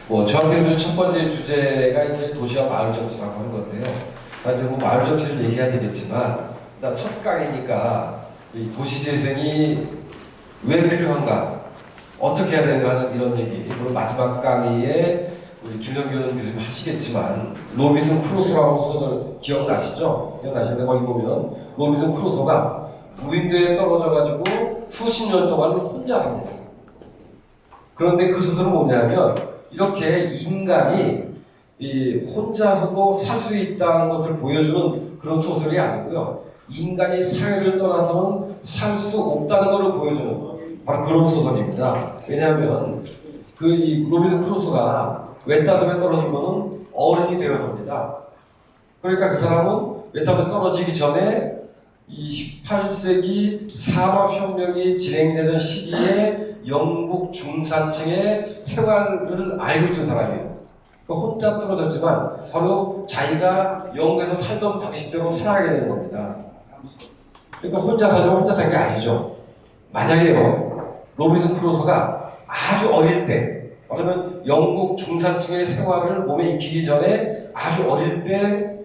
저한테 첫 번째 주제가 이제 도시와 마을 정치라고 하는 건데요. 나한테 뭐 마을 정치를 얘기해야 되겠지만, 나 첫 강의니까 이 도시 재생이 왜 필요한가, 어떻게 해야 되는가 하는 이런 얘기. 물론 마지막 강의에 우리 김성균 교수님 하시겠지만, 로빈슨 크루소라고 소설 기억나시죠? 기억나시는데 거기 보면 로빈슨 크루소가 무인도에 떨어져가지고 수십 년 동안 혼자 합니다. 그런데 그 소설은 뭐냐면 이렇게 인간이 혼자서도 살 수 있다는 것을 보여주는 그런 소설이 아니고요. 인간이 사회를 떠나서는 살 수 없다는 것을 보여주는 바로 그런 소설입니다. 왜냐하면 이 로빈슨 크루소가 외딴섬에 떨어지면 어른이 되어섭니다. 그러니까 그 사람은 외딴섬에 떨어지기 전에 이 18세기 산업혁명이 진행되던 시기에 영국 중산층의 생활을 알고 있던 사람이에요. 혼자 떨어졌지만 바로 자기가 영국에서 살던 방식대로 살아가게 되는 겁니다. 그러니까 혼자 살자고 혼자 산 게 아니죠. 만약에요, 로빈슨 크루소가 아주 어릴 때, 그러면 영국 중산층의 생활을 몸에 익히기 전에 아주 어릴 때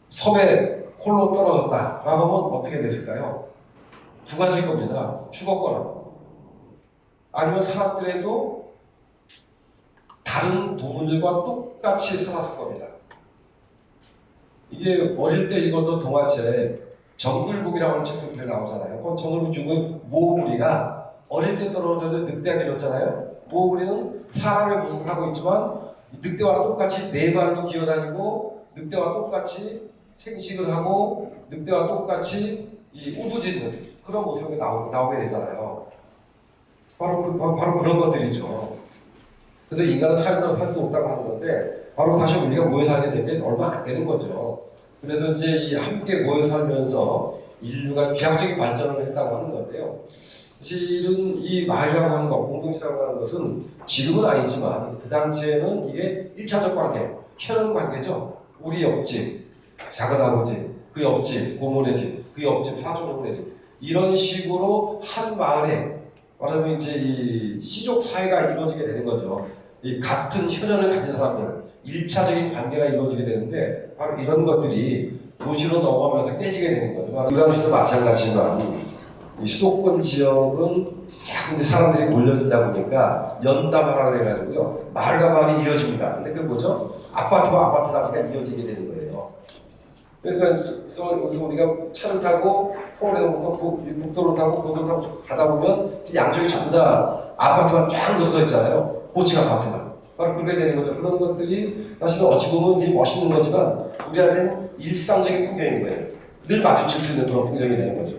섬에 홀로 떨어졌다라고 하면 어떻게 됐을까요? 두 가지일 겁니다. 죽었거나 아니면 살았더라도 다른 동물들과 똑같이 살았을 겁니다. 이게 어릴 때 읽었던 동화책 정글북이라고 하는 책도 나오잖아요. 그 정글북 중에 모구리가 어릴 때 떨어져도 늑대가 길었잖아요. 모구리는 사람의 모습을 하고 있지만 늑대와 똑같이 네 발로 기어다니고 늑대와 똑같이 생식을 하고 늑대와 똑같이 우부짖는 그런 모습이 나오게 되잖아요. 바로 그런 것들이죠. 그래서 인간은 살 수 없다고 하는 건데, 바로 다시 우리가 모여 살게 된 게 얼마 안 되는 거죠. 그래서 이제 함께 모여 살면서 인류가 귀학적인 발전을 했다고 하는 건데요. 실은 이 마을이라고 하는 것, 공동체라고 하는 것은 지금은 아니지만 그 당시에는 이게 1차적 관계, 혈연 관계죠. 우리 옆집, 작은아버지, 그 옆집, 고모네 집, 그 옆집, 사촌동네 집, 이런 식으로 한 마을에 말하면 이제 이 시족 사회가 이루어지게 되는 거죠. 이 같은 혈연을 가진 사람들, 1차적인 관계가 이루어지게 되는데 바로 이런 것들이 도시로 넘어가면서 깨지게 되는 거죠. 그 당시도 마찬가지지만 이 수도권 지역은 자꾸 사람들이 몰려들다 보니까 연담하라 그래가지고요, 마을과 마을이 이어집니다. 근데 그게 뭐죠? 아파트와 아파트 단지가 이어지게 되는 거예요. 그러니까 우리가 차를 타고 서울에서부터 국도를 타고 고도를 타고 가다 보면 양쪽이 전부 다 아파트만 쫙 늘어서 있잖아요. 고층 아파트만. 바로 그렇게 되는 거죠. 그런 것들이 사실은 어찌 보면 되게 멋있는 거지만 우리한테는 일상적인 풍경인 거예요. 늘 마주칠 수 있는 그런 풍경이 되는 거죠.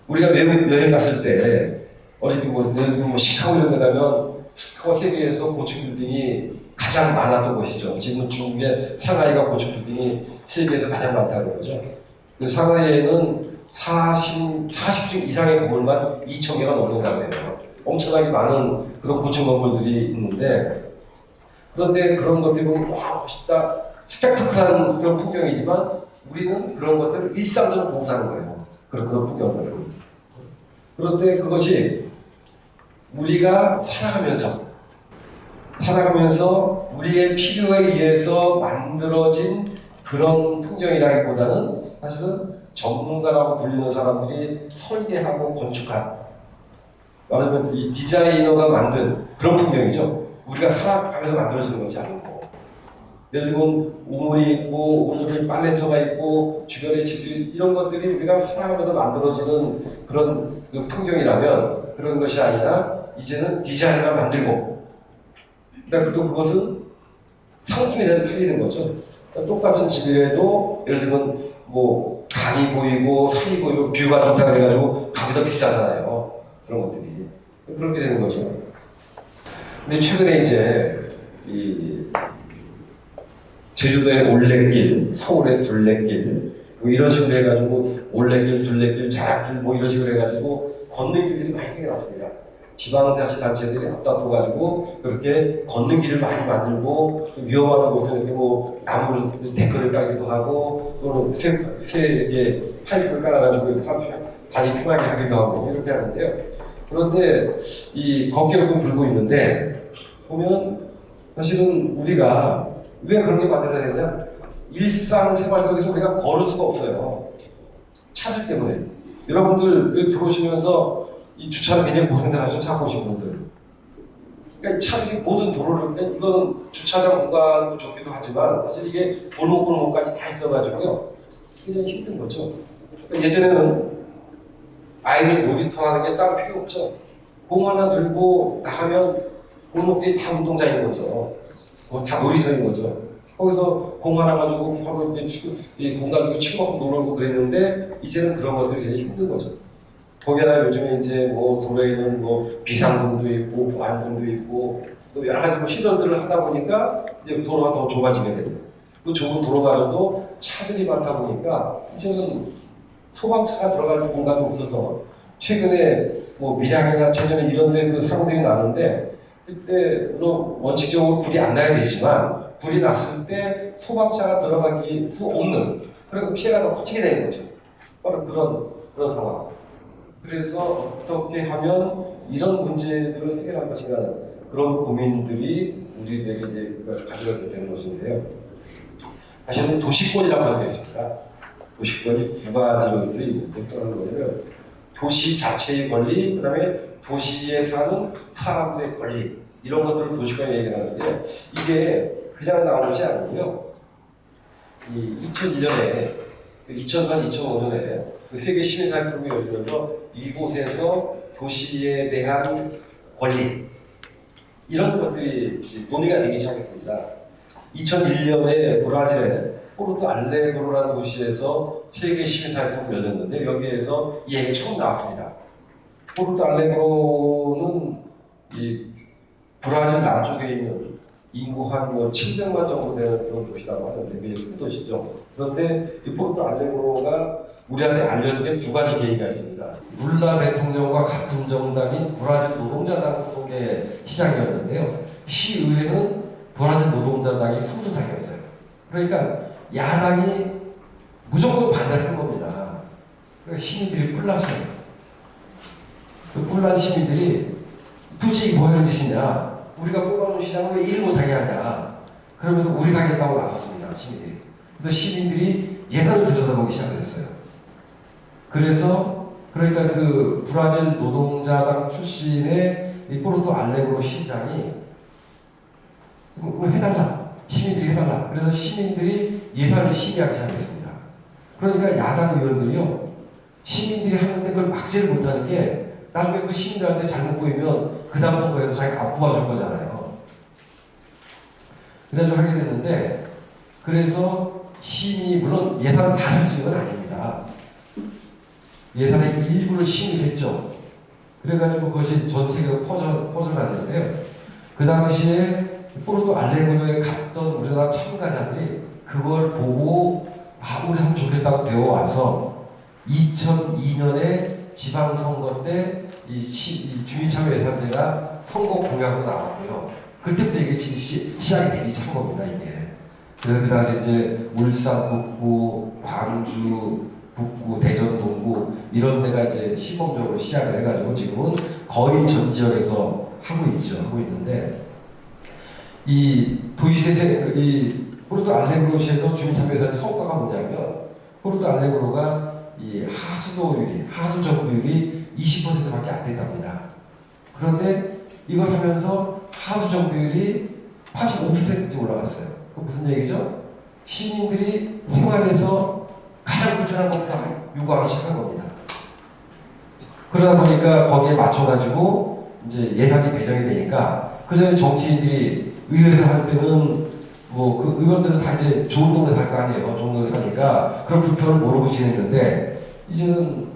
우리가 외국 여행 갔을 때 어디 예를 들면 시카고 이런 데 가면 시카고 세계에서 고층 빌딩이 가장 많았던 곳이죠. 지금 중국의 상하이가 고층 빌딩이 세계에서 가장 많다는 거죠. 그 상하이에는 40층 이상의 건물만 2,000개가 넘는다고 해요. 엄청나게 많은 그런 고층 건물들이 있는데, 그런데 그런 것들이 보면 와 멋있다, 스펙터클한 그런 풍경이지만 우리는 그런 것들을 일상적으로 보고 사는 거예요. 그런 풍경들을. 그런데 그것이 우리가 살아가면서 우리의 필요에 의해서 만들어진 그런 풍경이라기보다는 사실은 전문가라고 불리는 사람들이 설계하고 건축한, 말하자면 이 디자이너가 만든 그런 풍경이죠. 우리가 살아가면서 만들어지는 것이 아니고, 예를 들면 우물이 있고 우물에 빨래터가 있고 주변에 집들이, 이런 것들이 우리가 살아가면서 만들어지는 그런 풍경이라면 그런 것이 아니라 이제는 디자이너가 만들고, 그러니까 또 그것은 상품이 잘 팔리는 거죠. 그러니까 똑같은 집이라도 예를 들면 뭐 강이 보이고 산이 보이고 뷰가 좋다 그래가지고 값이 더 비싸잖아요. 그런 것들이 그렇게 되는 거죠. 근데 최근에 이제 이 제주도의 올레길, 서울의 둘레길, 뭐 이런 식으로 해가지고 올레길, 둘레길, 자락길 뭐 이런 식으로 해가지고 걷는 길들이 많이 생겨났습니다. 지방자치단체들이 앞다퉈가지고 그렇게 걷는 길을 많이 만들고, 위험한 곳에 이렇게 뭐 나무를 데크를 깔기도 하고, 또는 새 이렇게 파이프를 깔아가지고 다리 편하게 하기도 하고 이렇게 하는데요. 그런데 이 거기에 불고 있는데 보면 사실은 우리가 왜 그런 게 만들어내냐? 일상생활 속에서 우리가 걸을 수가 없어요. 차들 때문에. 여러분들 여기 들어오시면서 이 주차를 굉장히 고생들 하시죠. 차 보신 분들. 그러니까 차들이 모든 도로를, 그러니까 이건 주차장 공간도 좋기도 하지만 사실 이게 골목골목까지 다 있어가지고요. 굉장히 힘든 거죠. 그러니까 예전에는 아이들 놀이터 하는 게 따로 필요 없죠. 공 하나 들고 나가면 골목들이 다 운동장인 거죠. 다 놀이터인 거죠. 거기서 공 하나 가지고 바로 이제 공 가지고 치고 먹고 놀고 그랬는데 이제는 그런 것들이 굉장히 힘든 거죠. 거기나 요즘에 이제 뭐 도로에는 뭐 비상등도 있고 보안등도 있고 또 여러 가지 뭐 시설들을 하다 보니까 이제 도로가 더 좁아지게 됩니다. 그 좁은 도로가도 차들이 많다 보니까 이제는 소방차가 들어갈 공간도 없어서 최근에 뭐 밀양이나 최근에 이런데 그 사고들이 나는데 그때 물론 원칙적으로 불이 안 나야 되지만 불이 났을 때 소방차가 들어가기 수 없는 그리고 피해가 더 커지게 되는 거죠. 바로 그런 상황. 그래서 어떻게 하면 이런 문제들을 해결할 것인가 하는 그런 고민들이 우리들에게 이제 가져가게 되는 것인데요. 사실은 도시권이라고 하는 게 있습니다. 도시권이 두 가지로 쓰이는데 어떤 거냐면 도시 자체의 권리, 그 다음에 도시에 사는 사람들의 권리 이런 것들을 도시권에 얘기하는데 이게 그냥 나온 것이 아니고요. 이 2001년에 2004, 2005년에 그 세계 시민사회 포럼이 열리면서 이곳에서 도시에 대한 권리 이런 것들이 논의가 되기 시작했습니다. 2001년에 브라질의 포르투 알레그로라는 도시에서 세계 시민사회 포럼이 열렸는데 여기에서 이 얘기 처음 나왔습니다. 포르투 알레그로는 이 브라질 남쪽에 있는 인구 한 700만 정도 되는 그런 도시라고 하는데 굉장히 큰 도시죠. 그런데 이 포르투 알레그로가 우리한테 알려진 게 두 가지 계기가 있습니다. 룰라 대통령과 같은 정당인 브라질 노동자당 소속의 시장이었는데요. 시의회는 브라질 노동자당이 소수당이었어요. 그러니까 야당이 무조건 반대를 한 겁니다. 그러니까 시민들이 뿔났어요. 그 뿔난 시민들이 도대체 이게 뭐 하는 짓이냐? 우리가 뽑아놓은 시장을 왜 일을 못하게 하냐? 그러면서 우리 가겠다고 나섰습니다. 시민들이. 그래서 시민들이 예산을 들여다보기 시작했어요. 그래서 그러니까 그 브라질 노동자당 출신의 이 포르투 알레그로 시장이 해달라. 시민들이 해달라. 그래서 시민들이 예산을 심의하기 시작했습니다. 그러니까 야당 의원들이요. 시민들이 하는데 그걸 막지를 못하는 게 나중에 그 시민들한테 잘못 보이면 그 다음 선거에서 자기가 안 뽑아줄 거잖아요. 그래서 하게 됐는데 그래서 심의 물론 예산을 다 할 수 있는 건 아닙니다. 예산의 일부를 심의했죠. 그래가지고 그것이 전 세계로 퍼져났는데요. 그 당시에 포르투 알레그로에 갔던 우리나라 참가자들이 그걸 보고 우리 하면 좋겠다고 되어와서 2002년에 지방선거 때 이 주민참여 예산제가 선거 공약으로 나왔고요. 그때부터 이게 시작이 되기 시작한 겁니다, 이게. 그래서 그 당시에 이제 울산 북구, 광주 북구, 대전 동구 이런 데가 이제 시범적으로 시작을 해가지고 지금은 거의 전 지역에서 하고 있는데 이 도시대생 이 포르투 알레그로시에서 주민참여예산의 성과가 뭐냐면 포르투 알레그로가 이 하수 정부율이 20%밖에 안 된답니다. 그런데 이걸 하면서 하수 정부율이 85%까지 올라갔어요. 그 무슨 얘기죠? 시민들이 생활에서 가장 불편한 것부터 요구하기 시작한 겁니다. 그러다 보니까 거기에 맞춰가지고 이제 예산이 배정이 되니까 그전에 정치인들이 의회에서 할 때는 뭐 그 의원들은 다 이제 좋은 동네 살 거 아니에요. 좋은 동네 사니까 그런 불편을 모르고 지냈는데 이제는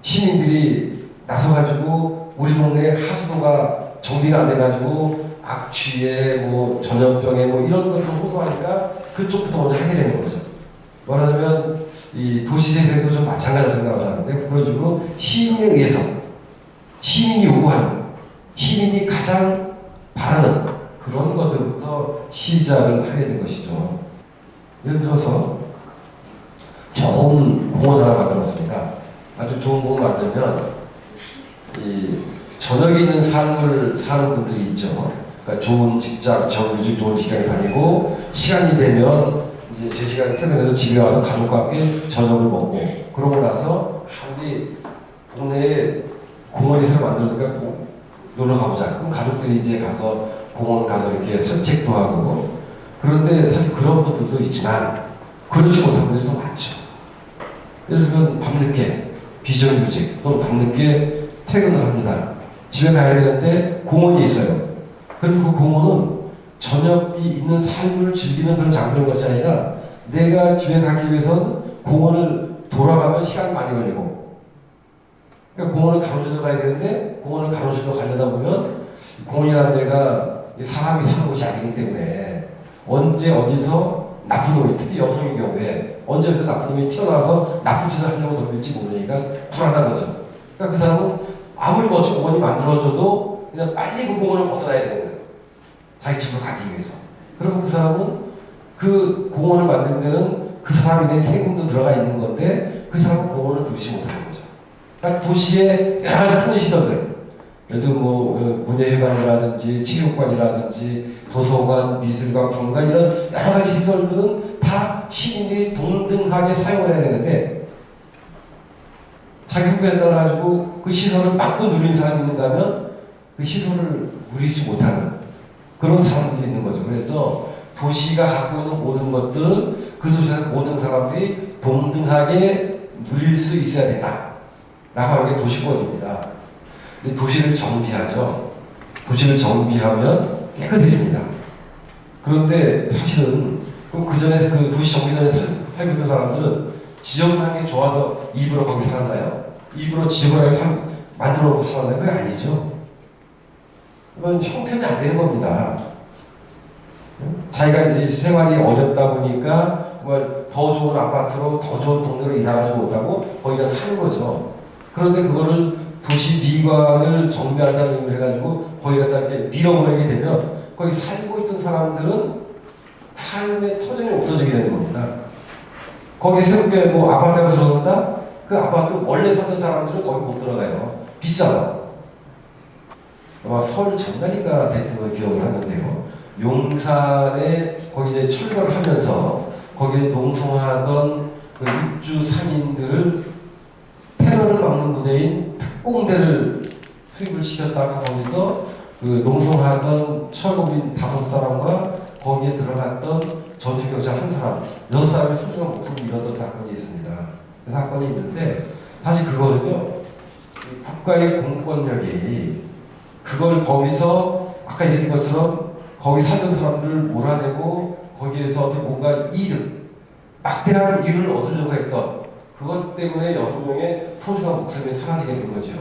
시민들이 나서가지고 우리 동네 하수도가 정비가 안 돼가지고 악취에 뭐 전염병에 뭐 이런 것들을 호소하니까 그쪽부터 먼저 하게 되는 거죠. 말하자면 이 도시재생도 좀 마찬가지로 생각을 하는데 그런 식으로 시민에 의해서 시민이 요구하는 시민이 가장 바라는 그런 것들부터 시작을 하게 된 것이죠. 예를 들어서 좋은 공원 하나 만들었습니다. 아주 좋은 공원 만들면 저녁에 있는 삶을 사는 분들이 있죠. 그러니까 좋은 직장, 정규직 좋은 직장에 다니고 시간이 되면 이제 제 시간에 퇴근해서 집에 와서 가족과 함께 저녁을 먹고 그러고 나서 우리 동네에 공원이 새로 만들어졌으니까 놀러 가보자. 그럼 가족들이 이제 가서 공원 가서 이렇게 산책도 하고 그런데 사실 그런 분들도 있지만 그렇지 못한 분들이 더 많죠. 그래서 그건 밤늦게 비정규직 또는 밤늦게 퇴근을 합니다. 집에 가야 되는데 공원이 있어요. 그럼 그 공원은 저녁이 있는 삶을 즐기는 그런 장소인 것이 아니라 내가 집에 가기 위해서는 공원을 돌아가면 시간이 많이 걸리고 그러니까 공원을 가로질러 가야 되는데 공원을 가로질러 가려다 보면 공원이라는 데가 사람이 사는 곳이 아니기 때문에 언제 어디서 나쁜 놈이 특히 여성의 경우에 언제 어디서 나쁜 놈이 튀어나와서 나쁜 짓을 하려고 덤빌지 모르니까 불안한 거죠. 그러니까 그 사람은 아무리 멋진 공원이 만들어져도 그냥 빨리 그 공원을 벗어나야 되는 거예요. 자기 집으로 가기 위해서. 그러면 그 사람은 그 공원을 만든 데는 그 사람에게 세금도 들어가 있는 건데 그 사람은 공원을 누리지 못하는 거죠. 그러니까 도시의 여러 가지 편의시설들 예를 들어 뭐 문예회관이라든지 체육관이라든지 도서관, 미술관, 공간 이런 여러 가지 시설들은 다 시민들이 동등하게 사용을 해야 되는데 자기 형편에 따라 가지고 그 시설을 막고 누리는 사람이 있는가 하면 그 시설을 누리지 못하는 그런 사람들이 있는 거죠. 그래서 도시가 갖고 있는 모든 것들은 그 도시의 모든 사람들이 동등하게 누릴 수 있어야 된다. 라고 하는 게 도시권입니다. 도시를 정비하죠. 도시를 정비하면 깨끗해집니다. 그런데 사실은 그럼 그 전에 그 도시 정비 전에 살고 있는 사람들은 지정하게 좋아서 일부러 거기 살았나요? 일부러 지정하게 만들어 놓고 살았나요? 그게 아니죠. 이건 형편이 안 되는 겁니다. 자기가 생활이 어렵다 보니까 정말 더 좋은 아파트로 더 좋은 동네로 이사가지 못하고 거기가 사는 거죠. 그런데 그거를 도시 미관을 정비한다는 의미를 해가지고 거기 갖다 이렇게 밀어버리게 되면 거기 살고 있던 사람들은 삶의 터전이 없어지게 되는 겁니다. 거기 새롭게 뭐 아파트가 들어온다? 그 아파트 원래 살던 사람들은 거기 못 들어가요. 비싸요. 아마 서울 전자리가 됐던 걸 기억을 하는데요. 용산에 거기 이제 철거를 하면서 거기에 농성하던 그 입주 상인들을 테러를 막는 부대인 특공대를 투입을 시켰다가 거기서 그 농성하던 철거민 5사람과 거기에 들어갔던 전투경찰 1사람, 6사람이 소중한 목숨을 잃었던 사건이 있습니다. 그 사건이 있는데 사실 그거는요 국가의 공권력이 그걸 거기서 아까 얘기한 것처럼 거기 살던 사람들을 몰아내고 거기에서 뭔가 이득, 막대한 이윤을 얻으려고 했던 그것 때문에 여러 명의 소중한 목숨이 사라지게 된 거죠.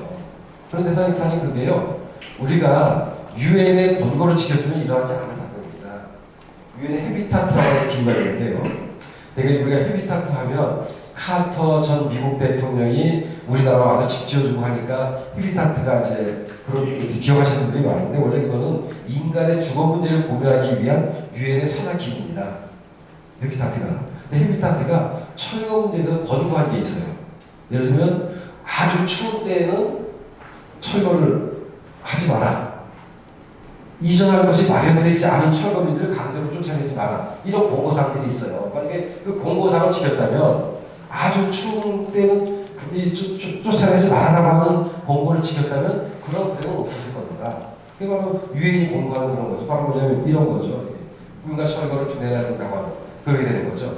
그런데 사실 그게요, 우리가 유엔의 권고를 지켰으면 일어나지 않을 사건입니다. 유엔의 헤비타트라는 기구가 있는데요. 되게 우리가 헤비타트 하면 카터 전 미국 대통령이 우리나라 와서 집 지어주고 하니까 헤비타트가 이제 그런 기억하시는 분들이 많은데 원래 이거는 인간의 주거 문제를 고민하기 위한 유엔의 산하기구입니다. 헤비타트가. 근데 헤비타트가 철거 문제에서 권고한 게 있어요. 예를 들면 아주 추운 때에는 철거를 하지 마라. 이전할 것이 마련되지 않은 철거민들을 강제로 쫓아내지 마라. 이런 공고사항들이 있어요. 만약에 그 공고사항을 지켰다면 아주 추운 때는 쫓아내지 말아라고 하는 공고를 지켰다면 그런 불행은 없었을 겁니다. 그게 바로 유엔이 공고하는 그런 거죠. 바로 뭐냐면 이런 거죠. 국민과 철거를 준해야 된다고 하는 그렇게 되는 거죠.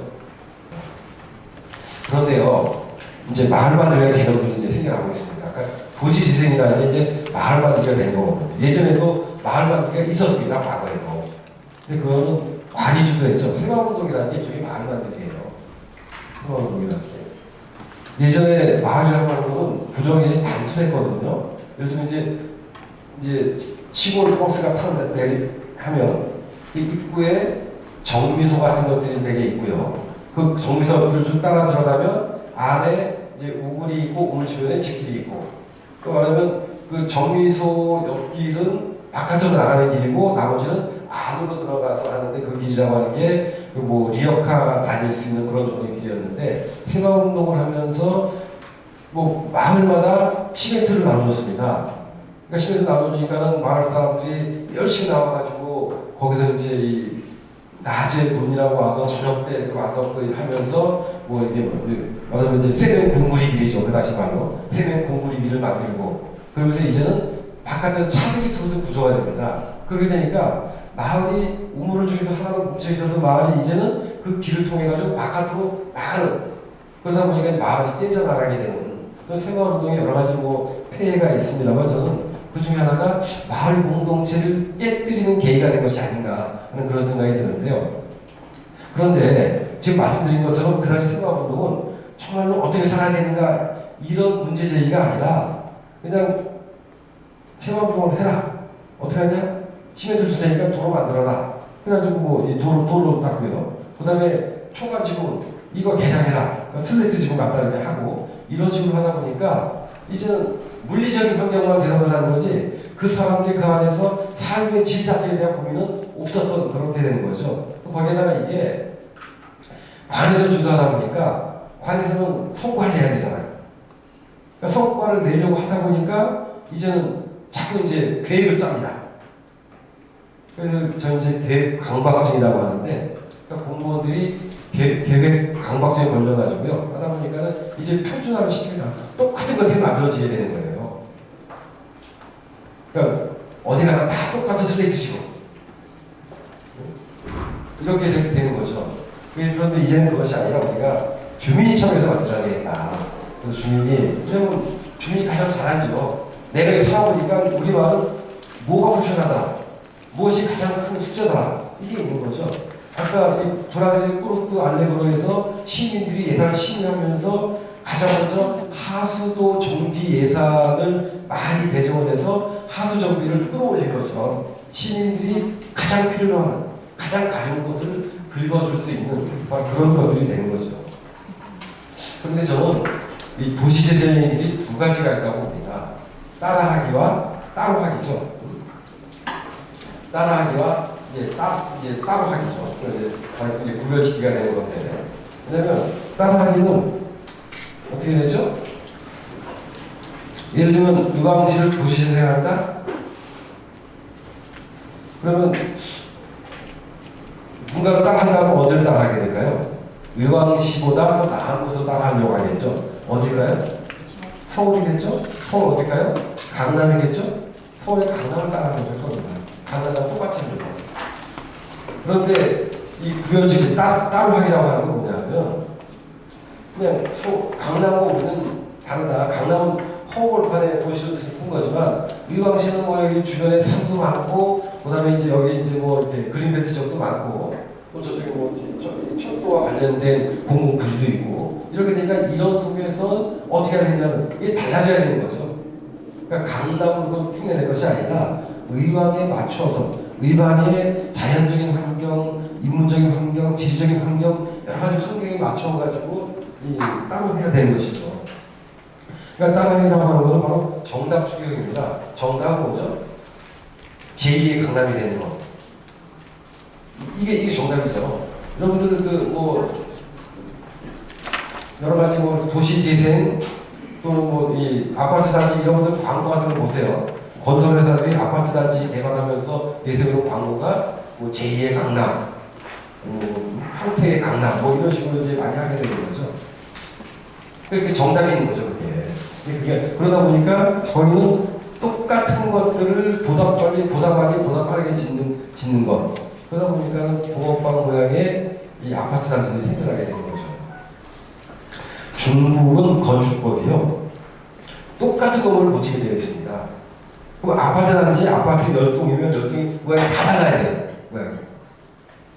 그런데요, 이제 마을 만들기의 개념들이 이제 생겨나고 있습니다. 그러니까 도시재생이라는 게 이제 마을 만들기가 된 거거든요. 예전에도 마을 만들기가 있었습니다. 과거에도. 근데 그거는 관이 주도했죠. 새마을운동이라는 게 저기 마을 만들기예요. 새마을운동이라는 게. 예전에 마을이라고 하는 거는 구정이 단순했거든요. 요즘 이제 시골 버스가 타는 데 하면 이 입구에 정비소 같은 것들이 되게 있고요. 그 정비소를 쭉 따라 들어가면 안에 이제 우물이 있고 우물 주변에 집들이 있고. 그 말하면 그 정비소 옆길은 바깥으로 나가는 길이고 나머지는 안으로 들어가서 하는데 그 길이라고 하는 게 뭐 리어카가 다닐 수 있는 그런 정도의 길이었는데 새마을운동을 하면서 뭐 마을마다 시멘트를 나눠줬습니다. 그러니까 시에서 나누니까는 마을 사람들이 열심히 나와가지고 거기서 이제 이 낮에 돈이라고 와서 저녁 때 이렇게 와서 그 하면서 뭐 이게 말하자면 이제 세면 공구리길이죠. 그 당시 말로 세면 공구리길을 만들고 그러면서 이제는 바깥에서 차들이 들어오는 구조가 됩니다. 그렇게 되니까 마을이 우물을 죽이고 하나로 뭉쳐 있어도 마을이 이제는 그 길을 통해 가지고 바깥으로 나가는 그러다 보니까 마을이 깨져나가게 되는 그런 새마을운동에 여러 가지 뭐 폐해가 있습니다만 저는 그 중에 하나가 마을 공동체를 깨뜨리는 계기가 된 것이 아닌가 하는 그런 생각이 드는데요. 그런데 지금 말씀드린 것처럼 그 당시 새마을운동은 정말로 어떻게 살아야 되는가 이런 문제 제기가 아니라 그냥 새마을운동을 해라. 어떻게 하냐? 시멘트를 줄 테니까 도로 만들어라. 그래가지고 뭐 이 도로 닦고요. 그 다음에 초가 지붕 이거 개량해라. 슬레이트 지붕 갖다 이렇게 하고 이런 식으로 하다 보니까 이제는 물리적인 환경만 개선을 하는 거지 그 사람들이 그 안에서 삶의 질 자체에 대한 고민은 없었던 그렇게 되는 거죠. 거기에다가 이게 관에서 주도하다 보니까 관에서는 성과를 내야 되잖아요. 그러니까 성과를 내려고 하다 보니까 이제는 자꾸 이제 계획을 짭니다. 그래서 저는 이제 계획 강박증이라고 하는데 그러니까 공무원들이 계획 강박증에 걸려가지고요. 하다 보니까는 이제 표준화를 시킵니다. 똑같은 것들이 만들어지게 되는 거예요. 그러니까 어디 가나 다 똑같은 슬레이트 지금 이렇게 되는 거죠. 그런데 이제는 그것이 아니라 우리가 주민이 참여해서 만들어야 되겠다. 그래서 주민이 가장 잘하죠. 내가 여기 살아보니까 우리 마을은 뭐가 불편하다. 무엇이 가장 큰 숙제다. 이게 있는 거죠. 아까 이 브라질 꾸르크 알레그로에서 시민들이 예산을 심의하면서 가장 먼저 하수도 정비 예산을 많이 배정을 해서 하수 정비를 끌어올린 것처럼 시민들이 가장 필요한 가장 가려운 것을 긁어줄 수 있는 그런 것들이 되는 거죠. 그런데 저는 이 도시재생의 길이 두 가지가 있다고 봅니다. 따라하기와 따로하기죠. 따라하기와 이제 따로 하기죠. 이제 구별짓기가 되는 건데. 왜냐면 따라하기는 어떻게 되죠? 예를 들면 유광실을 도시재생한다? 그러면 뭔가를 따라한다면 어디를 따라하게 될까요? 의왕시보다 더 나은 곳을 따라하려고 하겠죠. 어딜까요? 서울이겠죠? 서울 어딜까요? 강남이겠죠? 서울의 강남을 따라하는 거죠. 강남과 똑같이 하는 거예요. 그런데 이 구별짓기 따로 하기라고 하는 건 뭐냐면 그냥 강남과 우리는 다르다. 강남은 허허벌판의 도시로 큰 거지만 의왕시는 뭐 여기 주변에 산도 많고 그다음에 이제 여기 이제 뭐 이렇게 그린벨트 지역도 많고 또 저쪽에 뭐 저기 철도와 관련된 공공부지도 있고 이렇게 되니까 이런 속에서 어떻게 해야 되냐는 이게 달라져야 되는 거죠. 그러니까 강남으로 흉내낼 것이 아니라 의왕에 맞춰서 의왕의 자연적인 환경, 인문적인 환경, 지리적인 환경 여러 가지 환경에 맞춰가지고 따로 해야 되는 것이죠. 그러니까 따로이라고 하는 것은 바로 정답 추격입니다. 정답은 뭐죠? 제2의 강남이 되는 것. 이게 정답이죠. 여러분들 뭐 여러 가지 뭐 도시 재생 또는 뭐 이 아파트 단지 이런 것들 광고 같은 거 보세요. 건설회사들이 아파트 단지 개발하면서 내세우는 광고가 뭐 제2의 강남, 황태의 강남 뭐 이런 식으로 이제 많이 하게 되는 거죠. 그게 정답이 있는 거죠, 그게. 그러다 보니까 거기는 똑같은 것들을 보다 빨리, 보다 많이, 보다 빠르게 짓는 것. 그러다 보니까 붕어빵 모양의 이 아파트 단지들이 생겨나게 되는 거죠. 중국은 건축법이요. 똑같은 건물을 못 짓게 되어 있습니다. 그럼 아파트 단지, 아파트 10동이면 10동이 모양이 다 달라야 돼요. 모양이.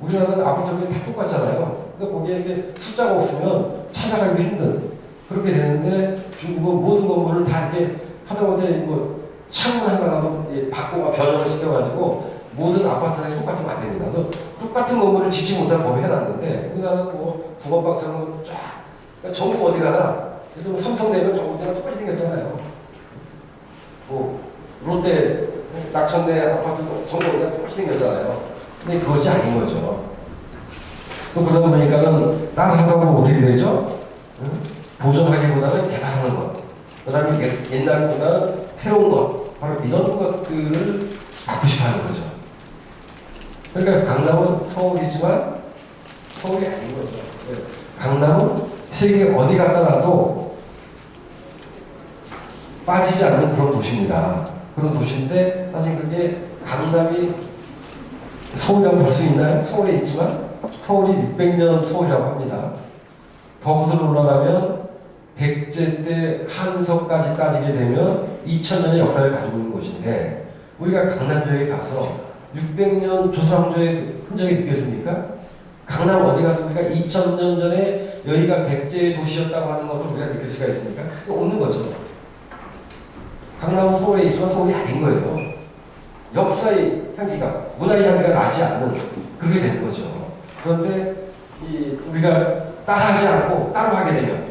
우리나라는 아파트들이 다 똑같잖아요. 근데 거기에 이렇게 숫자가 없으면 찾아가기 힘든. 그렇게 되는데 중국은 모든 건물을 다 이렇게 하다못해 뭐 창문 하나라도 바꾸고 변형을 시켜가지고 모든 아파트랑 똑같으면 안 됩니다. 그래서 똑같은 건물을 짓지 못한 법이 해놨는데 우리나라는 뭐 붕어빵처럼 쫙 그러니까 전국 어디 가나 예를 삼성대면 전국 대랑 똑같이 생겼잖아요. 뭐 롯데 낙천대 아파트도 전국 어디 가나 똑같이 생겼잖아요. 근데 그것이 아닌 거죠. 또 그러다 보니까는 따로 하다 보면 어떻게 되죠? 보존하기보다는 개발하는 것. 그 다음에 옛날보다는 새로운 것. 바로 이런 것들을 막고 싶어 하는 거죠. 그러니까 강남은 서울이지만 서울이 아닌 거죠. 강남은 세계 어디 갔다 놔도 빠지지 않는 그런 도시입니다. 그런 도시인데 사실 그게 강남이 서울이라고 볼 수 있나요? 서울에 있지만 서울이 600년 서울이라고 합니다. 더 거슬러 올라가면 백제 때 한석까지 따지게 되면 2000년의 역사를 가지고 있는 곳인데 우리가 강남 지역에 가서 600년 조선왕조의 흔적이 느껴집니까? 강남 어디 가서 우리가 2000년 전에 여기가 백제의 도시였다고 하는 것을 우리가 느낄 수가 있습니까? 없는 거죠. 강남은 서울에 있지만 서울이 아닌 거예요. 역사의 향기가, 문화의 향기가 나지 않는 그렇게 되는 거죠. 그런데 우리가 따라하지 않고 따로 하게 되면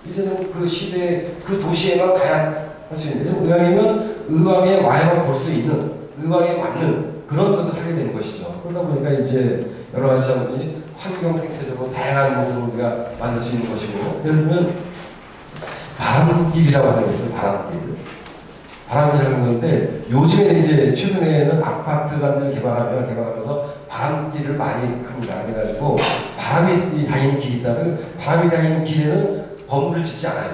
이제는 그 시대, 그 도시에만 가야 할 수 있는, 의왕이면 의왕에 와야만 볼 수 있는, 의왕에 맞는 그런 것을 하게 되는 것이죠. 그러다 보니까 이제 여러 가지 자원이 환경 생태적으로 다양한 모습을 우리가 만들 수 있는 것이고, 예를 들면 바람길이라고 하는 게 있어요. 바람길이라는 건데, 요즘에는 이제 최근에는 아파트 단지를 개발하면서 바람길을 많이 합니다. 그래가지고 바람이 다니는 길이 있다. 바람이 다니는 길에는 건물을 짓지 않아요.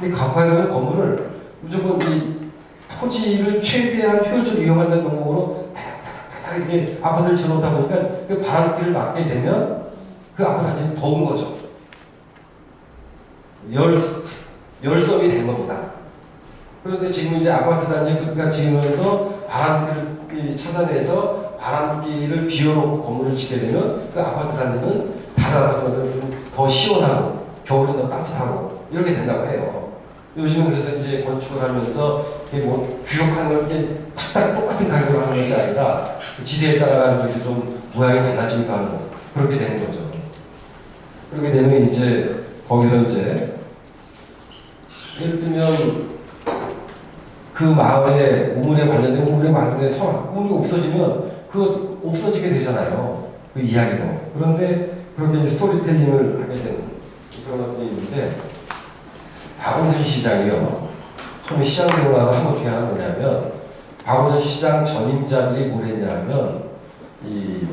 근데 과거에는 건물을 무조건 이 토지를 최대한 효율적으로 이용하는 방법으로 다닥다닥 이렇게 아파트를 지어놓다 보니까 그 바람길을 막게 되면 그 아파트 단지는 더운 거죠. 열섬이 된 겁니다. 그런데 지금 이제 아파트 단지가 지으면서 바람길을 차단해서 바람길을 비워놓고 건물을 짓게 되면 그 아파트 단지는 다른 아파트보다 좀 더 시원하고 겨울에 더 따뜻하고 이렇게 된다고 해요. 요즘은 그래서 이제 건축을 하면서 뭐 규격하는 걸 이렇게 탁탁 똑같은 가격으로 하는 것이 아니라 지대에 따라가는 것이 좀 모양이 달라지기도 하고 그렇게 되는 거죠. 그렇게 되면 이제 거기서 이제 예를 들면 그 마을에 우물에 관련된 우물에 관련된 우물이 없어지면 그거 없어지게 되잖아요. 그 이야기도. 그런데 그렇게 이제 스토리텔링을 하게 되는 그런 것들이 있는데 박원순 시장이요. 처음에 시장 되고 나서 한 것 중에 하나가 뭐냐면 박원순 시장 전임자들이 뭘 했냐면 이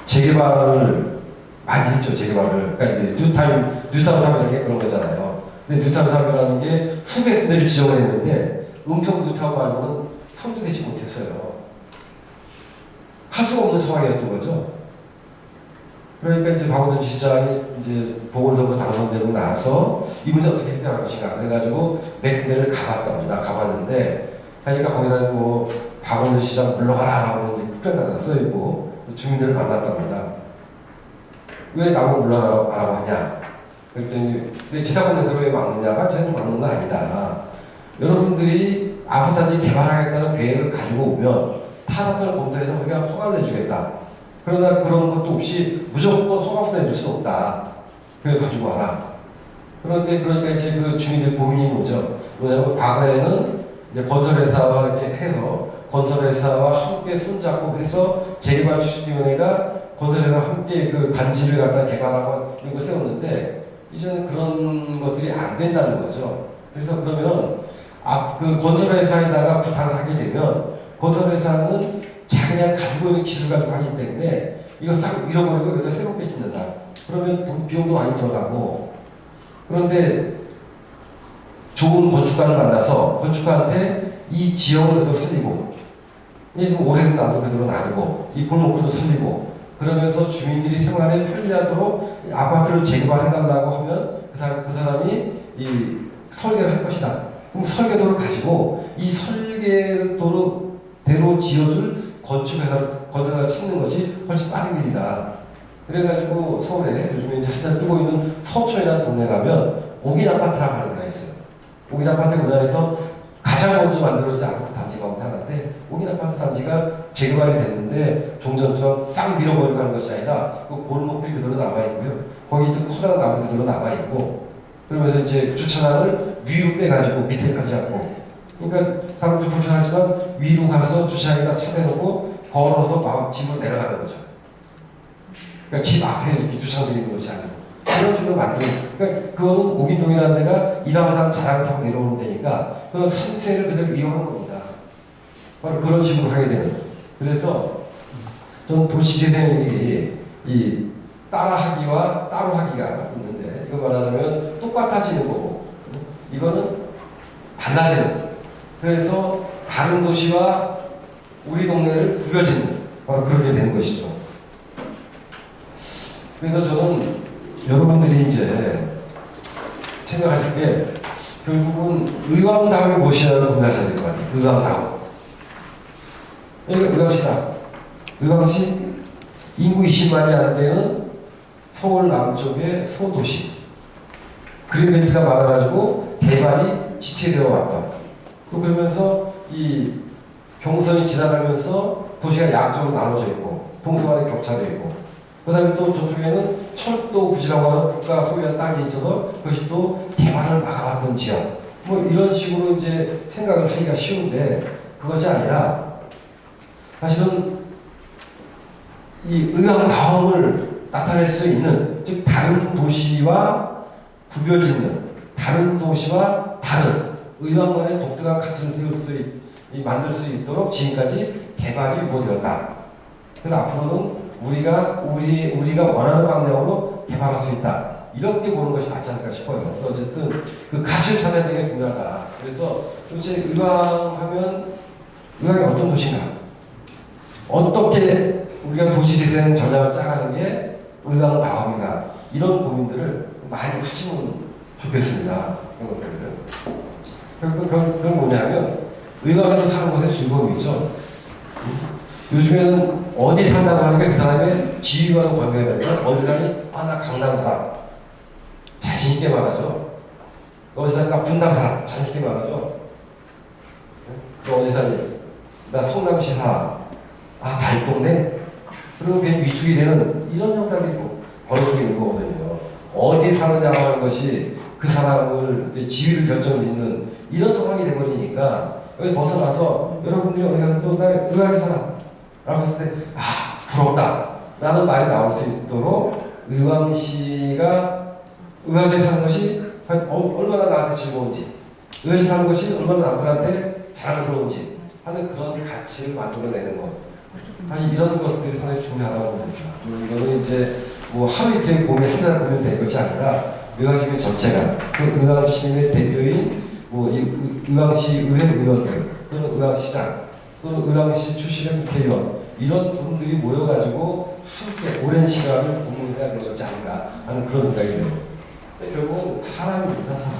재개발을 많이 했죠. 재개발을. 그러니까 뉴타운 사업이라는 게 그런 거잖아요. 근데 뉴타운 사업이라는 게 수백 군데를 지정을 했는데 은평 뉴타운 말고는 손도 대지 못했어요. 할 수가 없는 상황이었던 거죠. 그러니까 이제 박원순 시장이 이제 보궐선거 당선되고 나서 이 문제 어떻게 해결할 것인가 그래가지고 몇 군데를 가봤답니다. 가봤는데 그러니까 거기다 뭐 박원순 시장 물러가라라고 이제 국정가가 써있고 주민들을 만났답니다. 왜 나보고 물러가라고 하냐? 그랬더니 내 지사권에서 왜 막느냐가 저는 막는 건 아니다. 여러분들이 아파트 개발하겠다는 계획을 가지고 오면 타당성을 검토해서 우리가 허가를 내주겠다. 그러나 그런 것도 없이 무조건 허가부터 내줄 수 없다. 그걸 가지고 와라. 그런데 그러니까 이제 그 주민들 고민이 뭐냐면 과거에는 이제 건설회사와 이렇게 해서 건설회사와 함께 손잡고 해서 재개발 추진위원회가 건설회사와 함께 그 단지를 갖다 개발하고 이런 걸 세웠는데 이제는 그런 것들이 안 된다는 거죠. 그래서 그러면 그 건설회사에다가 부탁을 하게 되면 건설회사는 자기가 가지고 있는 기술 가지고 하기 때문에 이거 싹 잃어버리고 여기다 새롭게 짓는다. 그러면 비용도 많이 들어가고 그런데 좋은 건축가를 만나서 건축가한테 이 지역을 그대로 살리고 오래된 나무 그대로 놔두고 이 골목길도 살리고 그러면서 주민들이 생활에 편리하도록 아파트를 재개발해달라고 하면 그 사람이 이 설계를 할 것이다. 그럼 설계도를 가지고 이 설계도로 지어줄 건설회사를 찾는 것이 훨씬 빠른 길이다. 그래가지고 서울에 요즘에 이제 한참 뜨고 있는 서초이라는 동네 가면 옥인 아파트라고 하는 데가 있어요. 옥인 아파트 문화에서 가장 먼저 만들어진 아파트 단지가 하나인데 옥인 아파트 단지가 재개발이 됐는데 종전처럼 싹 밀어버리고 하는 것이 아니라 그 골목길 그대로 남아있고요. 거기 또 커다란 나무 그대로 남아있고 그러면서 이제 주차장을 위로 빼가지고 밑에까지 하고 그러니까 사람들이 불편하지만 위로 가서 주차장에다 차 대놓고 걸어서 막 집으로 내려가는 거죠. 그러니까 집 앞에 이렇게 주차장이 있는 것이 아니고 그런 식으로 만드는, 그러니까 그거는 오기동이라는 데가 일왕산 자락을 타고 내려오는 데니까 그런 산세를 그대로 이용한 겁니다. 바로 그런 식으로 하게 되는. 그래서 저는 도시재생이 이 따라하기와 따로하기가 있는데, 이거 말하자면 똑같아지는 거고 이거는 달라지는. 그래서 다른 도시와 우리 동네를 구별짓는, 바로 그렇게 되는 것이죠. 그래서 저는 여러분들이 이제 생각하실 게 결국은 의왕다움이 무엇이냐를 고민하셔야 될 것 같아요. 의왕다움. 여기가 의왕시다. 의왕시 인구 20만이 하는 데는 서울 남쪽의 소도시. 그린벨트가 많아가지고 개발이 지체되어 왔다. 또 그러면서 이 경선이 지나가면서 도시가 양쪽으로 나눠져 있고 동서간에 격차되어 있고, 그 다음에 또 저쪽에는 철도 부지라고 하는 국가 소유한 땅이 있어서 그것이 또 개발을 막아왔던 지역. 뭐 이런 식으로 이제 생각을 하기가 쉬운데, 그것이 아니라 사실은 이 의왕다움을 나타낼 수 있는, 즉 다른 도시와 구별짓는, 다른 도시와 다른 의왕만의 독특한 가치를 세울 수 만들 수 있도록 지금까지 개발이 이루어졌다. 그래서 앞으로는 우리가 원하는 방향으로 개발할 수 있다. 이렇게 보는 것이 맞지 않을까 싶어요. 어쨌든 그 가치를 찾아야 되는 게 중요하다. 그래서 도대체 의왕하면 의왕이 어떤 도시인가? 어떻게 우리가 도시재생 전략을 짜가는 게 의왕다움인가? 이런 고민들을 많이 하시면 좋겠습니다. 그런 것들은. 그건 뭐냐면 의왕에서 사는 것의 즐거움이죠. 요즘에는 어디 산다고 하는 게 그 사람의 지위와도 관계가 되면, 어디 사니? 아, 나 강남 살아. 자신있게 말하죠. 어디 사니? 나 분당 살아. 자신있게 말하죠. 너 어디 사니? 나 성남시 살아. 아, 달동네? 그러면 괜히 위축이 되는 이런 형상이 벌어지고 있는 거거든요. 어디 사느냐고 하는 것이 그 사람을 지위를 결정짓는 이런 상황이 돼버리니까, 여기 벗어나서 여러분들이 어디 가서 또 나 의왕에 살아 라고 했을 때, 아, 부럽다 라는 말이 나올 수 있도록 의왕시가, 의왕시에 사는 것이 얼마나 나한테 즐거운지, 의왕시에 사는 것이 얼마나 남들한테 자랑스러운지 하는 그런 가치를 만들어내는 것. 사실 이런 것들이 상당히 중요하다고 봅니다. 이거는 이제 뭐 하루 이틀 고민, 한 달 고민 될 것이 아니라 의왕시민 전체가, 그 의왕시민의 대표인 뭐 이 의왕시 의회 의원들, 또는 의왕시장, 또는 의왕시 출신의 국회의원, 이런 분들이 모여가지고 함께 오랜 시간을 고민해야 되지 않을까 하는 그런 생각이 들어요. 결국은 사람입니다, 사람.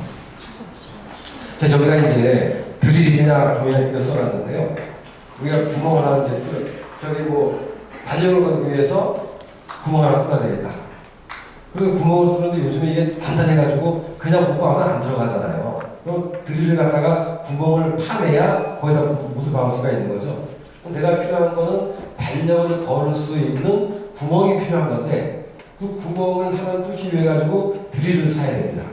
자, 여기다 이제 드릴이냐 구매할 써놨는데요. 우리가 구멍 하나 이제 저기 뭐 달력을 걷기 위해서 구멍 하나 뚫어야 되겠다. 그리고 구멍을 뚫는데 요즘에 이게 단단해가지고 그냥 못 박아서 안 들어가잖아요. 그럼 드릴을 갖다가 구멍을 파내야 거기다 못을 박을 수가 있는 거죠. 그럼 내가 필요한 거는 달력을 걸을 수 있는 구멍이 필요한 건데, 그 구멍을 하나 뚫기 위해 가지고 드릴을 사야 됩니다.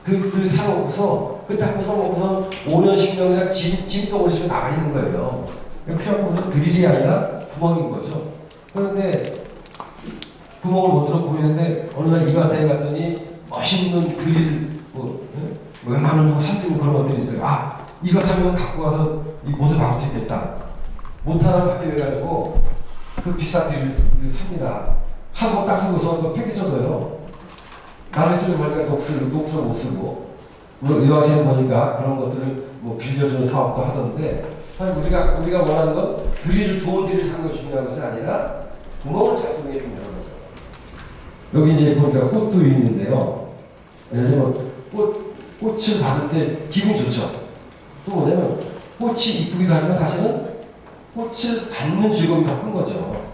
그 사놓고서 그때 한 번 써먹고서 5년 10년이나 짐덩어리 집에 남아있는 거예요. 필요한 거는 드릴이 아니라 구멍인 거죠. 그런데 구멍을 못 들어 보이는데 어느 날 이마트에 갔더니 멋있는 드릴 웬만 원 주고 살 수 있는 그런 것들이 있어요. 아, 이거 사면 갖고 가서 이 못을 박을 수 있겠다. 못 하나 받기 위해 가지고 그 비싼 드릴을 삽니다. 한 번 딱 쓰고서 그거 폐기쳐서요. 나를 쓰는 거니까 녹슬을 못 쓰고, 물론 의왕시는 보니까 그런 것들을 뭐 빌려주는 사업도 하던데, 사실 우리가 원하는 건 좋은 드릴 사는 것이 중요한 것이 아니라 구멍을 잘 뚫는 게 중요한 거죠. 여기 이제 보니까 꽃도 있는데요. 예를 들면 꽃을 받을 때 기분이 좋죠. 또 뭐냐면 꽃이 이쁘기도 하지만 사실은 꽃을 받는 즐거움이 더 큰 거죠.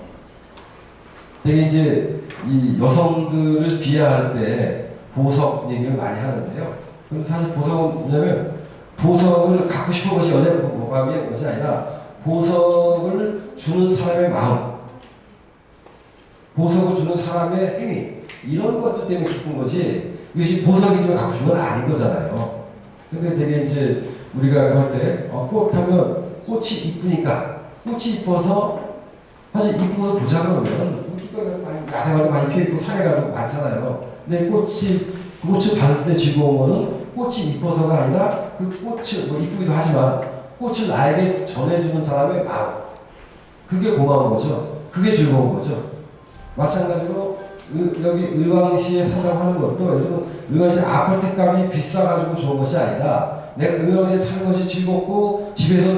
되게 이제 이 여성들을 비하할 때 보석 얘기를 많이 하는데요. 그럼 사실 보석은 뭐냐면, 보석을 갖고 싶은 것이 여자의 마음이 것이 아니라 보석을 주는 사람의 마음, 보석을 주는 사람의 행위, 이런 것들 때문에 기쁜 것이, 이것이 보석이 좀 갖고 싶은 건 아닌 거잖아요. 근데 되게 이제 우리가 할 때 꽃 하면 꽃이 이쁘니까, 꽃이 이뻐서 사실 이쁘고 보자 그러면 웃기거나 많이 야생화도 많이 피어있고 산에가도 많잖아요. 근데 꽃을 받을 때 즐거운 거는 꽃이 이뻐서가 아니라 그 꽃을, 뭐 이쁘기도 하지만 꽃을 나에게 전해주는 사람의 마음. 그게 고마운 거죠. 그게 즐거운 거죠. 마찬가지로 여기 의왕시에 살아가는 것도 요즘 의왕시 아파트 값이 비싸가지고 좋은 것이 아니라 내가 의왕시에 사는 것이 즐겁고 집에서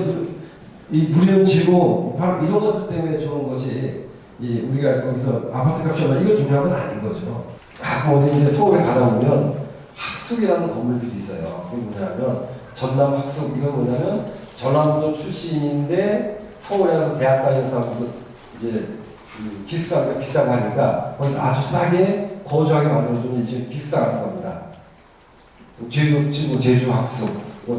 누리는 즐거움 이런 것들 때문에 좋은 것이 우리가 거기서 아파트 값이 얼마 이거 중요한 건 아닌 거죠. 가끔 어디 이제 서울에 가다 보면 학숙이라는 건물들이 있어요. 그게 뭐냐면 전남 학숙 이건 뭐냐면 전남도 출신인데 서울에 가서 대학 다니는 사람들 이제 기숙사가 비싸고 하니까 아주 싸게 거주하게 만들어주는 이제 기숙사 같은 겁니다. 제주 학숙,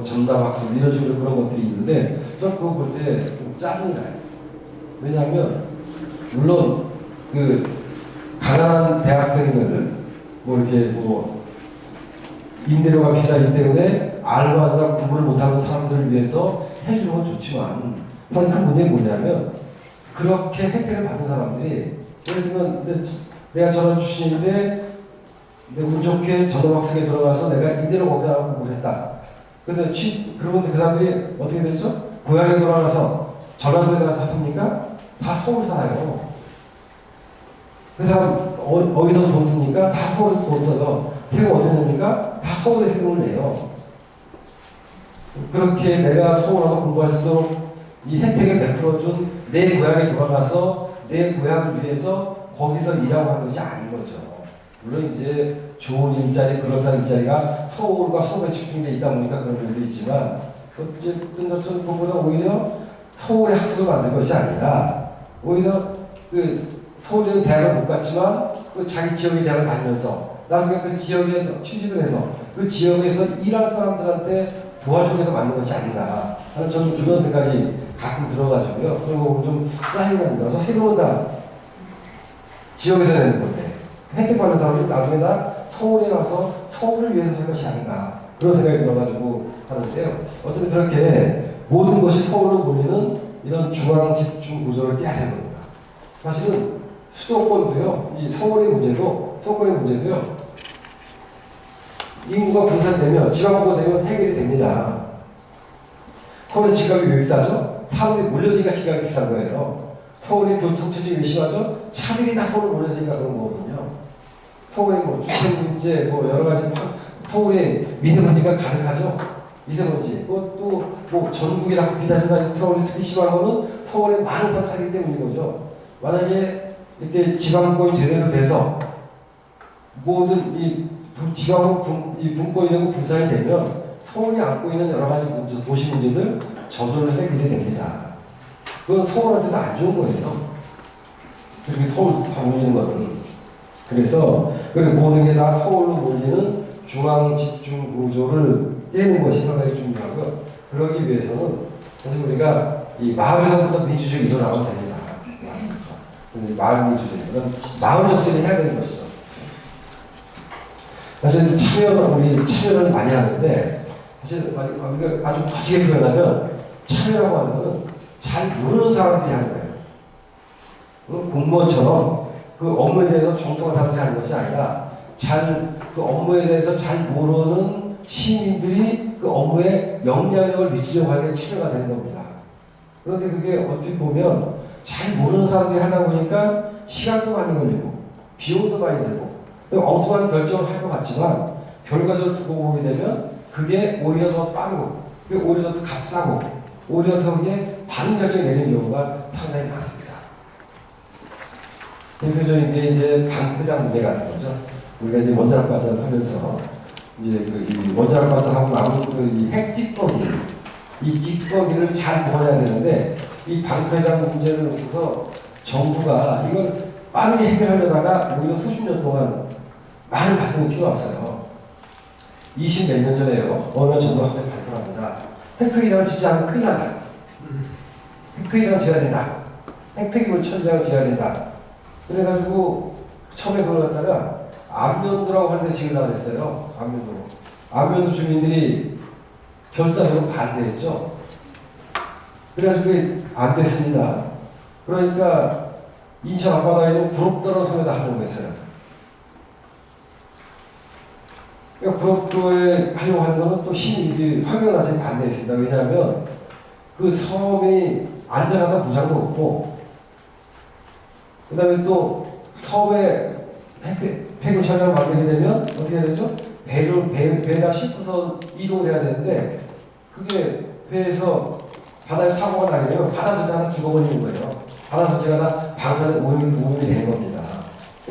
전남 학숙 이런 식으로 그런 것들이 있는데 저는 그거 볼 때 좀 짜증이 나요. 왜냐하면 물론 그 가난한 대학생들 뭐 이렇게 뭐 임대료가 비싸기 때문에 알바하느라 공부를 못하는 사람들을 위해서 해주는 건 좋지만 그 문제는 뭐냐면 그렇게 혜택을 받은 사람들이 예를 들면 내가 전원 출신인데 내가 운 좋게 전원학생에 들어가서 내가 임대료 거기다 공부를 했다. 그래서 그러면 그 사람들이 어떻게 되죠? 고향에 돌아가서 전라도에 가서 삽니까? 다 서울 살아요. 그 사람 어디서 돈 쓰니까 다 서울에서 돈 써요. 세금 어디 냅니까? 다 서울에 세금을 내요. 그렇게 내가 서울 와서 공부할수록 이 혜택을 베풀어준 내 고향에 돌아가서 내 고향을 위해서 거기서 일하고 하는 것이 아닌 거죠. 물론 이제 좋은 일자리, 그런 일자리가 서울과 서울에 집중돼 있다 보니까 그런 면도 있지만 어쨌든 그것보다 오히려 서울의 학습을 만들 것이 아니라 오히려 그 서울에는 대학을 못 갔지만 그 자기 지역의 대학을 다니면서 나중에 그 지역에 취직을 해서 그 지역에서 일할 사람들한테 도와주기 위해서 만든 것이 아닌가 하는 저는 그런 생각이 가끔 들어가지고요. 그런 거 보면 좀 짜증이 납니다. 그래서 세금은 다 지역에서 내는 건데 혜택 받는 사람이 나중에 다 서울에 와서 서울을 위해서 할 것이 아닌가 그런 생각이 들어가지고 하는데요. 어쨌든 그렇게 모든 것이 서울로 몰리는 이런 중앙 집중 구조를 깨야 되는 겁니다. 사실은 수도권도요, 이 서울의 문제도요, 인구가 분산되면, 지방구가 되면 해결이 됩니다. 서울의 집값이 왜 비싸죠? 사람들이 몰려드니까 집값이 비싼 거예요. 서울의 교통체증이 왜 심하죠? 차들이 다 서울로 몰려드니까 그런 거거든요. 서울의 뭐 주택 문제, 뭐 여러 가지, 서울에 미세먼지가 가득하죠? 미세먼지. 또 뭐 전국이 다 비슷하지만 서울이 특히 심한 거는 서울에 많은 사람이 살기 때문인 거죠. 만약에 이렇게 지방권이 제대로 돼서 모든 이 지방은 분권이 되고 분산이 되면 서울이 안고 있는 여러 가지 문제, 도시 문제들 저절로 해결이 됩니다. 그건 서울한테도 안 좋은 거예요. 그렇게 서울 방문하는 거는. 그래서 모든 게 다 서울로 몰리는 중앙 집중 구조를 깨는 것이 상당히 중요하고 그러기 위해서는 사실 우리가 이 마을에서부터 민주주의가 일어나면 됩니다. 마을 민주주의, 마을 정치를 해야 되는 것이죠. 사실 우리 참여를 많이 하는데 사실 우리가 아주 거치게 표현하면 참여라고 하는 것은 잘 모르는 사람들이 하는 거예요. 공무원처럼 그 업무에 대해서 정통한 사람들이 하는 것이 아니라 그 업무에 대해서 잘 모르는 시민들이 그 업무에 영향력을 미치려고 하는 게 참여가 되는 겁니다. 그런데 그게 어떻게 보면 잘 모르는 사람들이 하다 보니까 시간도 많이 걸리고 비용도 많이 들고 엉뚱한 결정을 할 것 같지만 결과적으로 두고 보게 되면 그게 오히려 더 빠르고 그게 오히려 더 값싸고 오히려 더 그게 바른 결정을 내리는 경우가 상당히 많습니다. 대표적인 게 이제 방패장 문제 같은 거죠. 우리가 이제 원자력 발전을 하면서 이제 이 원자력 발전하고 남은 이 핵찌꺼기, 이 찌꺼기를 잘 보관해야 되는데 이 방패장 문제를 놓고서 정부가 이걸 빠르게 해결하려다가 오히려 수십 년 동안 많은 갈등이 피어왔어요. 20 몇 년 전에요. 어느 날 정부가 갑자기 발표합니다. 핵폐기장을 짓지 않으면 큰일 난다. 핵폐기장을 지어야 된다. 핵폐기물 천장을 지어야 된다. 그래가지고 처음에 그걸 갖다가 안면도라고 하는 데 지으려고 했어요. 안면도 주민들이 결사적으로 반대했죠. 그래가지고 안 됐습니다. 그러니까 인천 앞바다에 있는 구록도라는 섬에다 하려고 했어요. 그러니까 구록도에 하려고 하는 거는 또 환경을 아직 반대했습니다. 왜냐하면 그 섬이 안전하다 보장도 없고, 그 다음에 또 섬에 해군 촬영을 만들게 되면 어떻게 해야 되죠? 배가 싣고서 이동을 해야 되는데, 그게 배에서 바다에 사고가 나게 되면 바다 전체가 다 죽어버리는 거예요. 바다 전체가 다 방사능 오염이 되는 겁니다.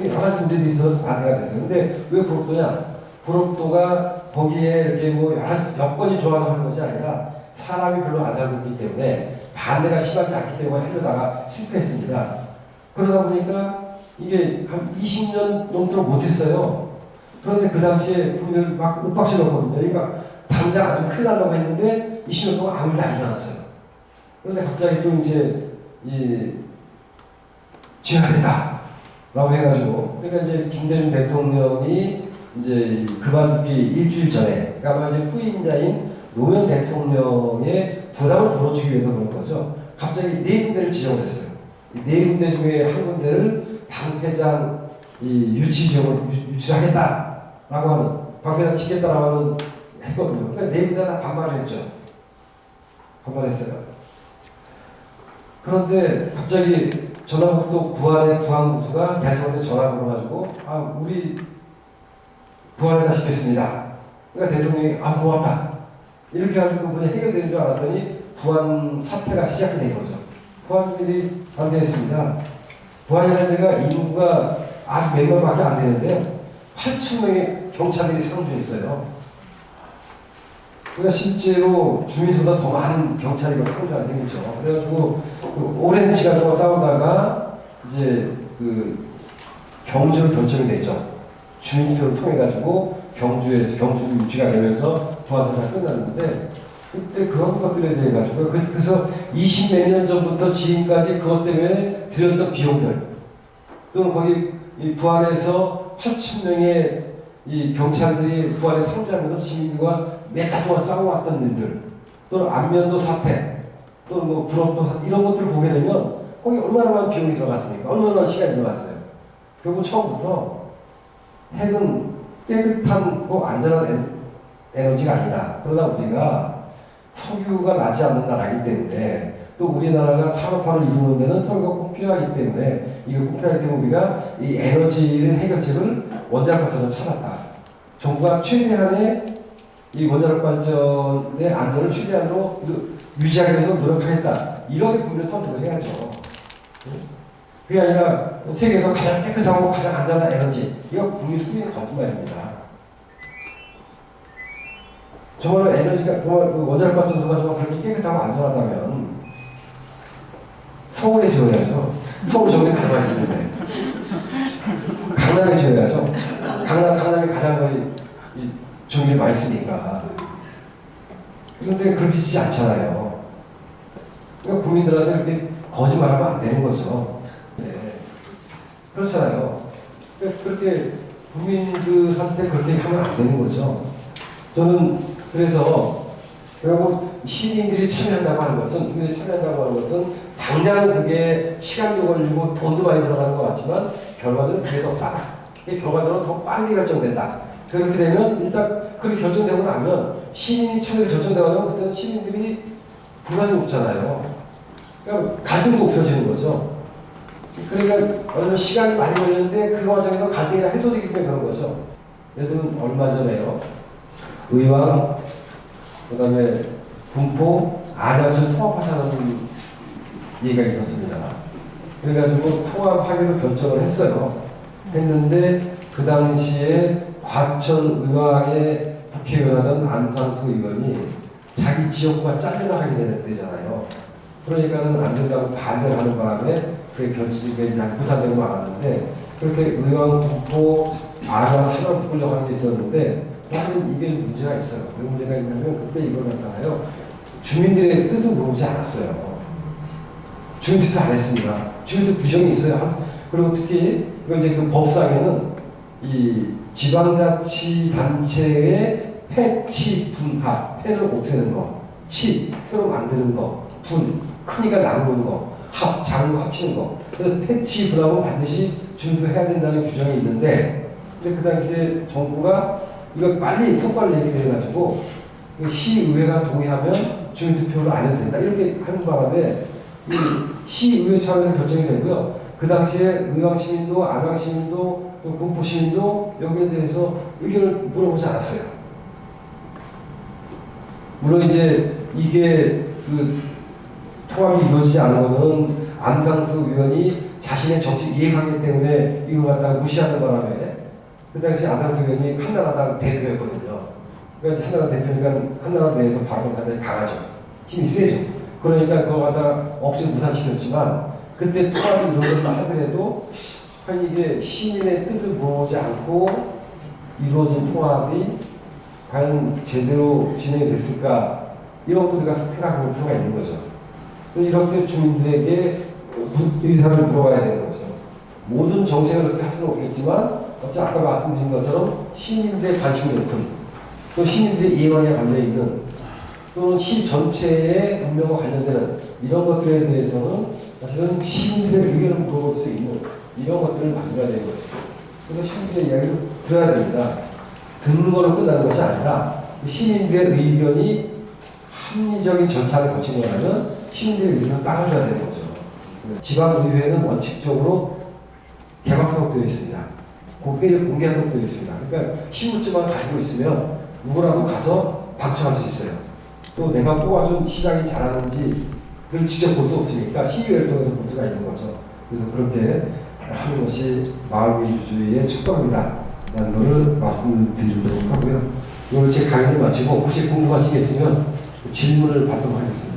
여러 가지 문제들이 있어서 반대가 됐어요. 근데 왜 구록도냐? 구록도가 거기에 이렇게 뭐 여러 여건이 좋아서 하는 것이 아니라 사람이 별로 안 살고 있기 때문에 반대가 심하지 않기 때문에 하려다가 실패했습니다. 그러다 보니까 이게 한 20년 넘도록 못했어요. 그런데 그 당시에 국민들 막 윽박질 넣었거든요. 그러니까 당장 아주 큰일 난다고 했는데 20년 동안 아무 일이 안 일어났어요. 그런데 갑자기 또 이제 지어야 된다 라고 해가지고, 그러니까 이제 김대중 대통령이 이제 그만두기 일주일 전에, 그러니까 아마 이제 후임자인 노무현 대통령의 부담을 덜어주기 위해서 그런 거죠. 갑자기 4군데를 지정했어요. 이 4군데 중에 한 군데를 방패장 유치 지역으로 유치하겠다라고 하는, 방패장 짓겠다라고 하는 했거든요. 그러니까 4군데 다 반발을 했죠. 반발했어요. 그런데 갑자기 전라북도 부안의 부안구수가 대통령한테 전화를 걸어가지고, 우리 부안에다 시켰습니다. 그러니까 대통령이 고맙다 이렇게 해가지고 그분이 해결되는 줄 알았더니 부안 사태가 시작이 된 거죠. 부안 주민들이 반대했습니다. 부안이라는 데가 인구가 아주 몇 명밖에 안 되는데 8,000명의 경찰들이 상주해 있어요. 그러니까 실제로 주민보다 더 많은 경찰이 상주하게 되겠죠. 그래가지고 오랜 시간 동안 싸우다가 이제 경주로 결정이 됐죠. 주민투표를 통해가지고 경주에서 경주도 유치가 되면서 부안사가 끝났는데, 그때 그런 것들에 대해 가지고 그래서 20몇 년 전부터 지금까지 그것 때문에 들였던 비용들, 또는 거기 이 부안에서 8,000명의 이 경찰들이 부안에 상주하면서 시민들과 몇 달 동안 싸워왔던 일들, 또는 안면도 사태, 또는 뭐 구록도 사태, 이런 것들을 보게 되면 거기 얼마나 많은 비용이 들어갔습니까? 얼마나 많은 시간이 들어갔어요. 결국 처음부터 핵은 깨끗한 안전한 에너지가 아니다. 그러다 우리가 석유가 나지 않는 나라이기 때문에, 또 우리나라가 산업화를 이루는 데는 석유가 꼭 필요하기 때문에, 이거 꼭 필요하기 때문에 우리가 이 에너지를 해결책을 원자력 발전을 찾았다. 정부가 최대한의 이 원자력 발전의 안전을 최대한으로 유지하기 위해서 노력하겠다. 이렇게 국민을 선택을 해야죠. 그게 아니라 세계에서 가장 깨끗하고 가장 안전한 에너지, 이거 국민 수비는 거짓말입니다. 정말로 에너지가, 정말 원자력 발전소가 정말 그렇게 깨끗하고 안전하다면 서울에 지어야죠. 서울 정리 가져가 있는데 강남에 지어야죠. 강남이 가장 거의 전기를 많이 쓰니까. 그런데 그렇게 짓지 않잖아요. 그러니까 국민들한테 이렇게 거짓말하면 안 되는 거죠. 네. 그렇잖아요. 그렇게 국민들한테 그렇게 하면 안 되는 거죠. 저는 그래서 결국 시민들이 참여한다고 하는 것은, 국민들이 참여한다고 하는 것은 당장은 그게 시간도 걸리고 돈도 많이 들어가는 것 같지만 결과적으로 그게 더 싸다. 그게 결과적으로 더 빨리 결정된다. 그렇게 되면 일단 그렇게 결정되고 나면, 시민이 참여 결정되고 나면 그때는 시민들이 불만이 없잖아요. 그러니까 갈등도 없어지는 거죠. 그러니까 어쩌면 시간이 많이 걸리는데 그 과정에서 갈등이 다 해소되기 때문에 그런 거죠. 예를 들면 얼마 전에요, 의왕, 그 다음에 군포, 안양시 통합하자는 얘기가 있었습니다. 그래가지고 통합하기로 결정을 했어요. 했는데 그 당시에 과천 의왕의 국회의원하던 안상수 의원이 자기 지역구가 잘려나가게 되잖아요. 그러니까는 안 된다고 반대를 하는 바람에 그 결정이 부산되고 말았는데, 그렇게 의왕, 군포, 안양 하나 묶으려고 하는 게 있었는데, 사실은 이게 문제가 있어요. 왜 문제가 있냐면, 그때 이걸 갖다가요, 주민들의 뜻을 물어보지 않았어요. 주민투표 안 했습니다. 주민투표 규정이 있어요. 그리고 특히 이거 이제 그 법상에는 이 지방자치단체의 폐치 분화, 폐를 없애는 거, 치 새로 만드는 거, 분 크니까 나누는 거, 장로 합치는 거. 그래서 패치 분합은 반드시 준수해야 된다는 규정이 있는데, 근데 그 당시에 정부가 이거 빨리 성과를 내기로 해가지고 시의회가 동의하면 주민투표를 안 해도 된다 이렇게 하는 바람에 이 시의회 차원에서 결정이 되고요. 그 당시에 의왕시민도, 안왕시민도, 또 군포시민도 여기에 대해서 의견을 물어보지 않았어요. 물론 이제 이게 그 통합이 이루어지지 않은 것은 안상수 의원이 자신의 정책 이해관계 때문에 이걸 갖다가 무시하는 바람에 그 당시 안상수 의원이 한나라당 대표였거든요. 그러니까 한나라 대표니까 한나라 내에서 발언이 상당히 강하죠. 힘이 세죠. 그러니까 그걸 갖다가 억지로 무산시켰지만 그때 통합이 이루어졌다 하더라도 과연 이게 시민의 뜻을 물어보지 않고 이루어진 통합이 과연 제대로 진행이 됐을까 이런 것도 우리가 생각해 볼 필요가 있는 거죠. 이렇게 주민들에게 의사를 물어봐야 되는 거죠. 모든 정책을 그렇게 할 수는 없겠지만 어차피 아까 말씀드린 것처럼 시민들의 관심이 높은 또 시민들의 이해관계에 관련있는 또는 시 전체의 운명과 관련되는 이런 것들에 대해서는 사실은 시민들의 의견을 물어볼 수 있는 이런 것들을 만들어야 되는 거죠. 그래서 시민들의 이야기를 들어야 됩니다. 듣는 걸로 끝나는 것이 아니라 시민들의 의견이 합리적인 절차를 거친 거라면 시민들의 의견을 따라줘야 되는 거죠. 지방의회는 원칙적으로 개방하도록 되어 있습니다. 그 회의를 공개하도록 되어 있습니다. 그러니까 신분증만 가지고 있으면 누구라도 가서 박수할 수 있어요. 또 내가 뽑아준 시장이 잘하는지 그걸 직접 볼 수 없으니까 시의회를 통해서 볼 수가 있는 거죠. 그래서 그렇게 하는 것이 마을민주주의의 척도입니다. 라는 것을 말씀드리도록 하고요. 오늘 제 강의를 마치고 혹시 궁금하신 게 있으면 질문을 받도록 하겠습니다.